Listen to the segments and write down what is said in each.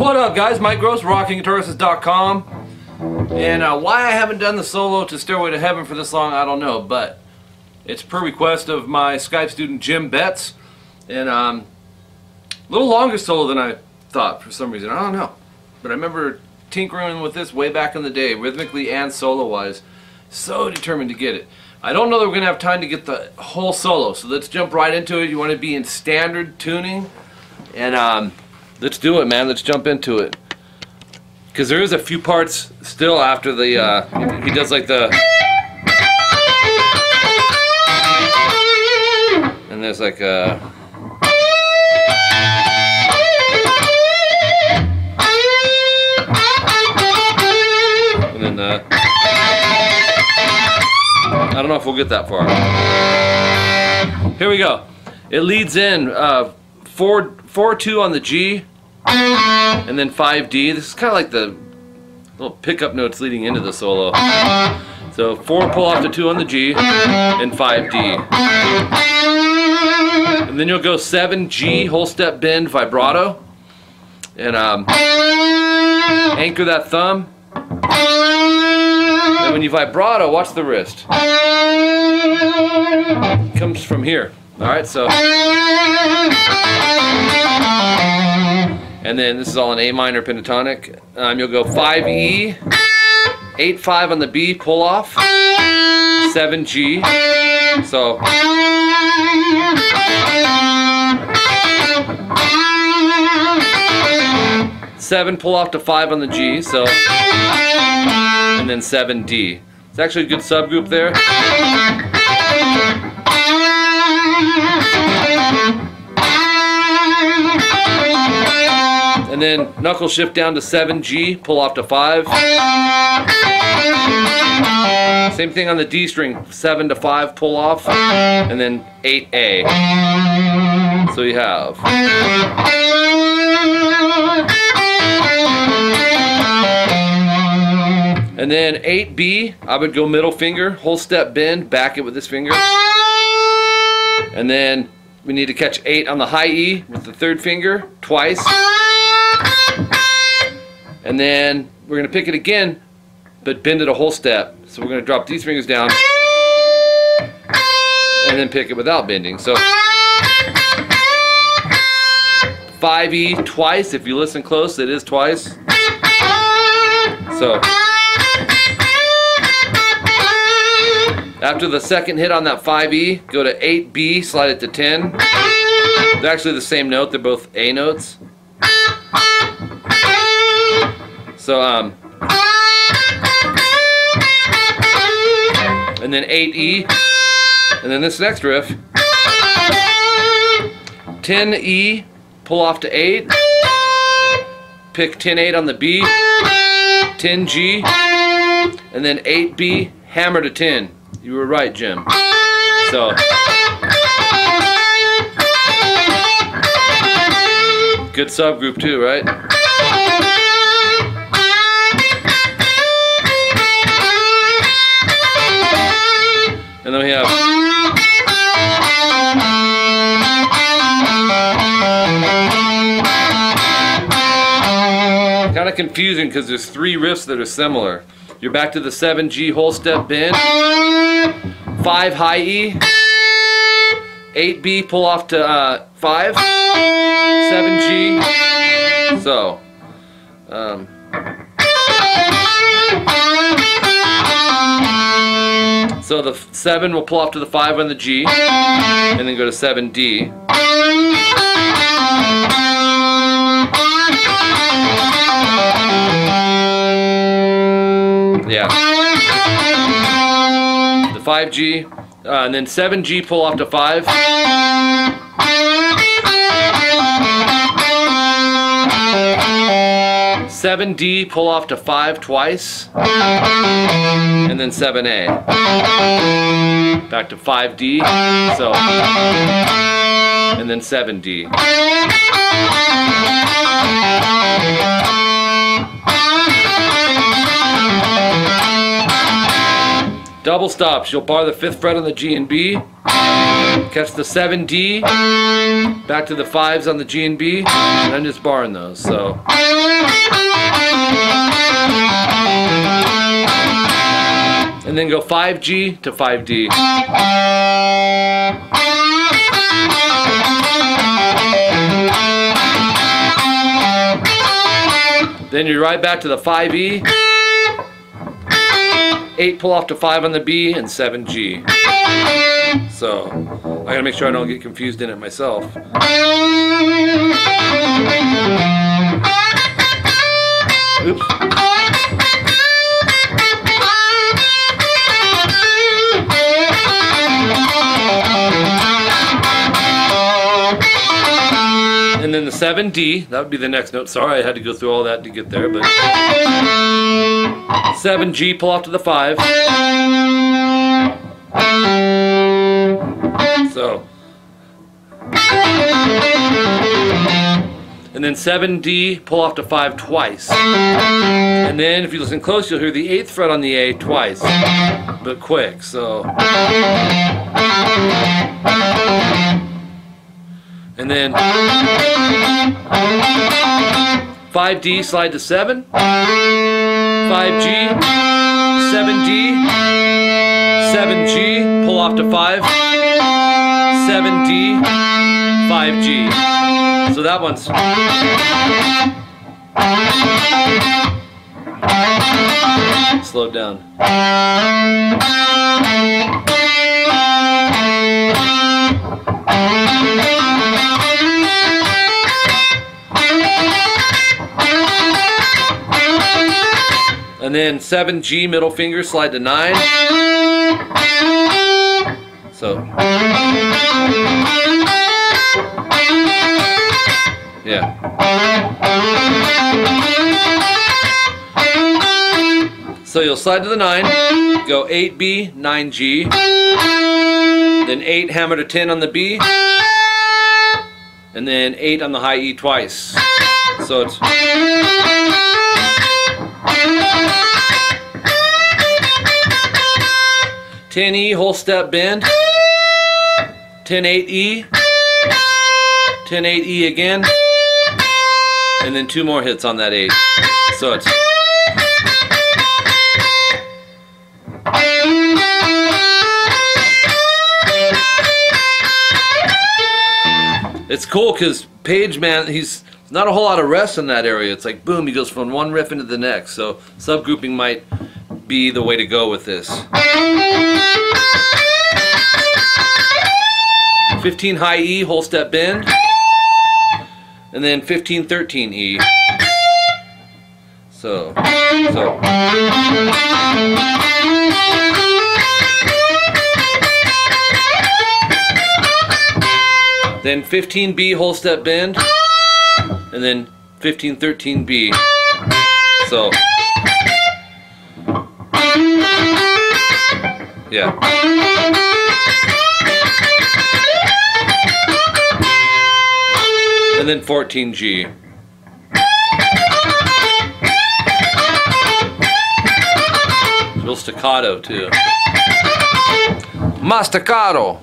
What up, guys? Mike Gross, rockinguitarlessons.com. And why I haven't done the solo to Stairway to Heaven for this long, I don't know, but it's per request of my Skype student Jim Betts, and a little longer solo than I thought for some reason. I don't know, but I remember tinkering with this way back in the day, rhythmically and solo-wise. So determined to get it. I don't know that we're going to have time to get the whole solo, so let's jump right into it. You want to be in standard tuning, and let's do it, man. Let's jump into it. Because there is a few parts still after the, he does like the, and there's like a, and then the, I don't know if we'll get that far. Here we go. It leads in 4-2 on the G, and then 5D. This is kind of like the little pickup notes leading into the solo. So 4 pull off to 2 on the G, and 5D. And then you'll go 7G, whole step bend, vibrato, and anchor that thumb. And when you vibrato, watch the wrist. It comes from here. Alright, so. And then this is all in A minor pentatonic. You'll go 5E, 8-5 on the B, pull off, 7G. So. Seven pull off to 5 on the G, so, and then 7D. It's actually a good subgroup there. And then knuckle shift down to 7G, pull off to 5. Same thing on the D string, 7 to 5, pull off, and then 8A. So you have. And then 8B, I would go middle finger, whole step bend, back it with this finger. And then we need to catch 8 on the high E with the third finger, twice. And then we're going to pick it again, but bend it a whole step. So we're going to drop these fingers down, and then pick it without bending. So 5E twice, if you listen close, it is twice. So after the second hit on that 5E, go to 8B, slide it to 10. They're actually the same note, they're both A notes. So, and then 8E, and then this next riff, 10E, pull off to 8, pick 10-8 on the B, 10G, and then 8B, hammer to 10. You were right, Jim. So, good subgroup too, right? And then we have kind of confusing because there's 3 riffs that are similar. You're back to the 7G whole step bend, 5 high E, 8B pull off to 5, 7G. So the 7 will pull off to the 5 on the G, and then go to 7D. Yeah. The 5G, and then 7G pull off to 5. 7D pull off to 5 twice, and then 7A. Back to 5D, so, and then 7D. Double stops, you'll bar the 5th fret on the G and B, Catch the 7D, back to the 5s on the G and B, and I'm just barring those, so. And then go 5G to 5D. Then you're right back to the 5E, 8 pull off to 5 on the B, and 7G. So, I gotta make sure I don't get confused in it myself. Oops. And then the 7D, that would be the next note. Sorry, I had to go through all that to get there, but 7G, pull off to the 5. So, and then 7D, pull off to 5 twice. And then if you listen close, you'll hear the 8th fret on the A twice, but quick, so. And then 5D, slide to 7, 5G, 7D, 7G, pull off to 5, 7D, 5G. So that one's. Slow down. And then 7G, middle finger, slide to 9. So. Yeah. So you'll slide to the 9, go 8B, 9G, then 8, hammer to 10 on the B, and then 8 on the high E twice. So it's. 10E, whole step bend, 10-8E, 10-8E again, and then 2 more hits on that 8. So it's. It's cool because Page, man, he's not a whole lot of rest in that area. It's like boom, he goes from one riff into the next. So subgrouping might be the way to go with this. 15 high E, whole step bend, and then 15-13 E. So. Then 15B, whole step bend, and then 15-13B. So. Yeah. And then 14G. Real staccato too. Ma staccato.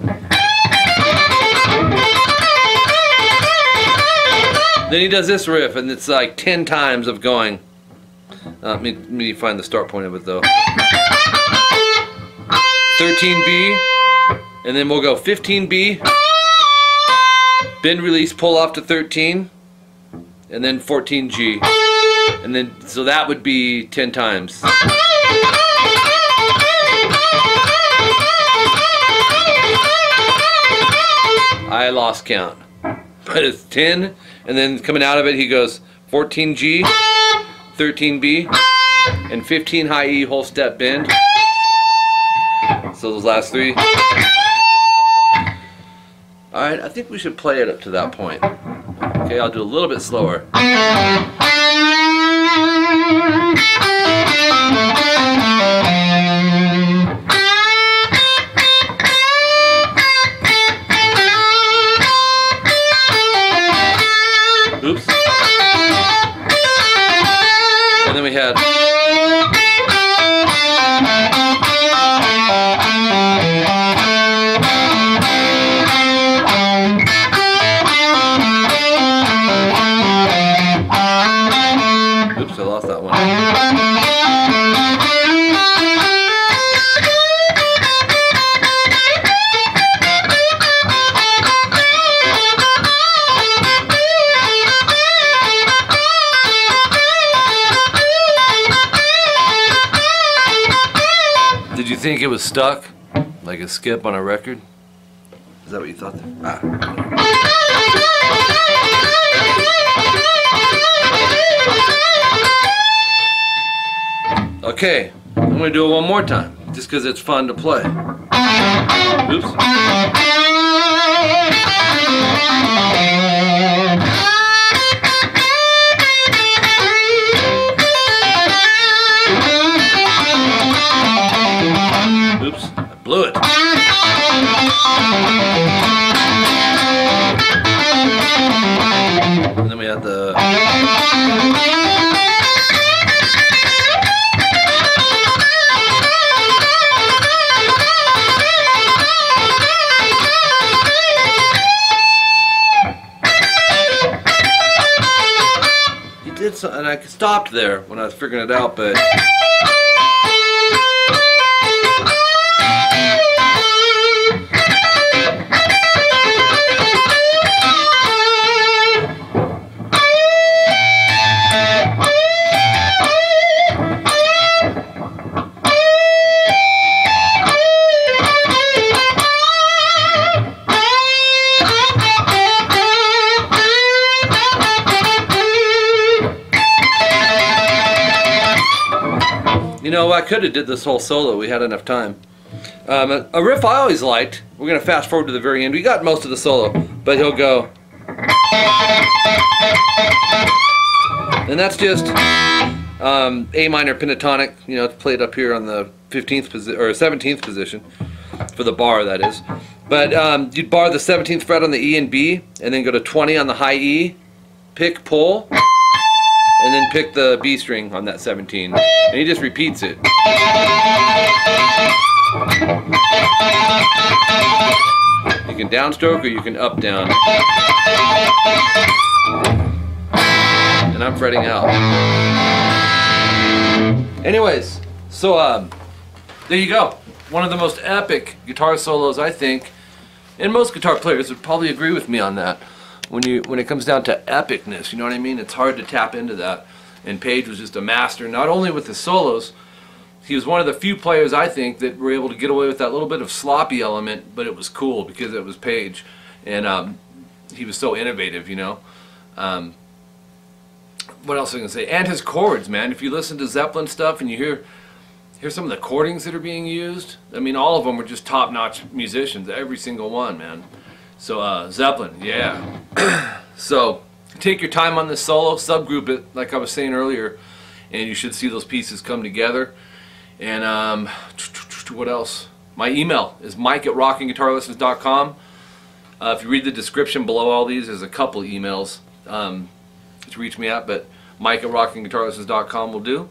Then he does this riff, and it's like 10 times of going. Let me find the start point of it though. 13B, and then we'll go 15B, bend release, pull off to 13, and then 14G, and then so that would be 10 times. I lost count, but it's 10, and then coming out of it he goes 14G, 13B, and 15 high E, whole step bend. So those last 3. Alright, I think we should play it up to that point. Okay, I'll do a little bit slower. Oops. And then we had. think it was stuck, like a skip on a record? Is that what you thought there? Ah. Okay, I'm going to do it one more time, just because it's fun to play. Oops. Oops, I blew it. And then we had the... He did something, and I stopped there when I was figuring it out, but... You know, I could have did this whole solo. We had enough time. A riff I always liked. We're going to fast forward to the very end. We got most of the solo, but he'll go. And that's just A minor pentatonic. You know, it's played up here on the 15th position or 17th position for the bar, that is. But you'd bar the 17th fret on the E and B, and then go to 20 on the high E, pick, pull. And then pick the B string on that 17. And he just repeats it. You can downstroke or you can up down. And I'm fretting out. Anyways, so there you go. One of the most epic guitar solos, I think, and most guitar players would probably agree with me on that. When it comes down to epicness, you know what I mean? It's hard to tap into that. And Page was just a master, not only with his solos. He was one of the few players, I think, that were able to get away with that little bit of sloppy element, but it was cool because it was Page, and he was so innovative, you know. What else was I gonna say? And his chords, man. If you listen to Zeppelin stuff and you hear some of the chordings that are being used, I mean, all of them were just top-notch musicians, every single one, man. So Zeppelin, yeah. So take your time on this solo, subgroup it like I was saying earlier, and you should see those pieces come together. And what else? My email is mike@rockinguitarlessons.com. If you read the description below all these, there's a couple emails to reach me at, but mike@rockinguitarlessons.com will do.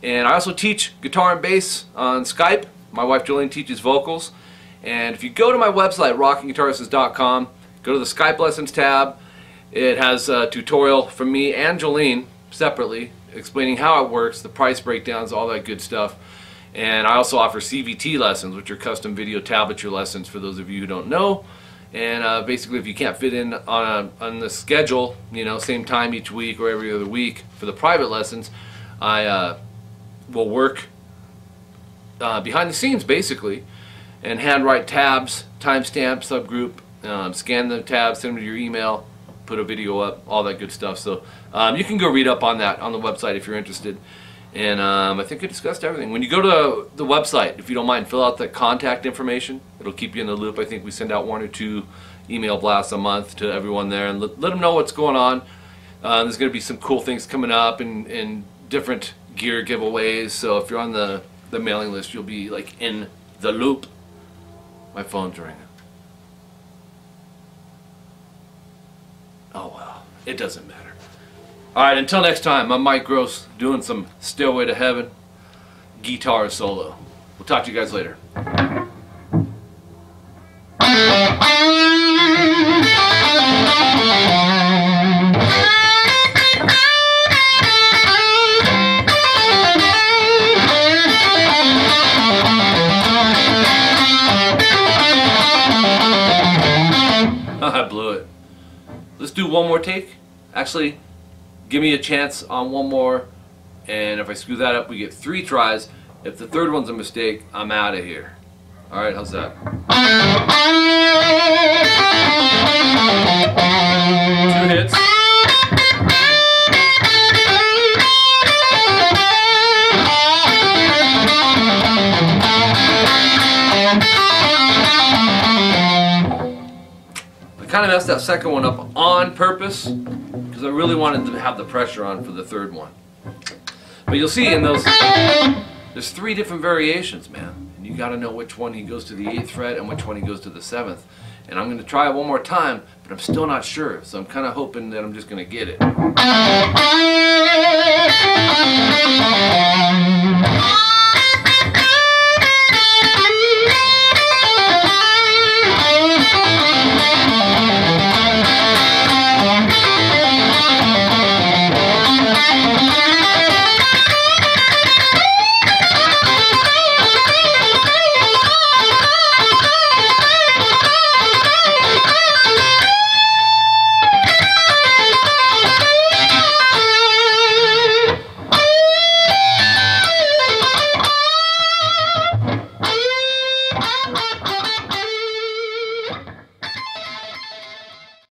And I also teach guitar and bass on Skype. My wife Jolene teaches vocals. And if you go to my website, rockinguitarlessons.com, go to the Skype Lessons tab. It has a tutorial from me and Jolene separately explaining how it works, the price breakdowns, all that good stuff. And I also offer CVT lessons, which are custom video tablature lessons for those of you who don't know. And basically, if you can't fit in on the schedule, you know, same time each week or every other week for the private lessons, I will work behind the scenes, basically, and handwrite tabs, timestamp, subgroup, scan the tabs, send them to your email, put a video up, all that good stuff. So you can go read up on that on the website if you're interested. And I think I discussed everything. When you go to the website, if you don't mind, fill out the contact information. It'll keep you in the loop. I think we send out 1 or 2 email blasts a month to everyone there, and let them know what's going on. There's going to be some cool things coming up and different gear giveaways. So if you're on the mailing list, you'll be like in the loop. My phone's ringing. Oh well, it doesn't matter. Alright, until next time, I'm Mike Gross doing some Stairway to Heaven guitar solo. We'll talk to you guys later. I blew it. Let's do one more take. Actually, give me a chance on one more, and if I screw that up, we get 3 tries, If the third one's a mistake, I'm out of here. Alright, how's that? 2 hits. I kind of messed that second one up on purpose because I really wanted to have the pressure on for the third one. But you'll see in those, there's 3 different variations, man. And you got to know which one he goes to the 8th fret and which one he goes to the 7th. And I'm going to try it one more time, but I'm still not sure. So I'm kind of hoping that I'm just going to get it.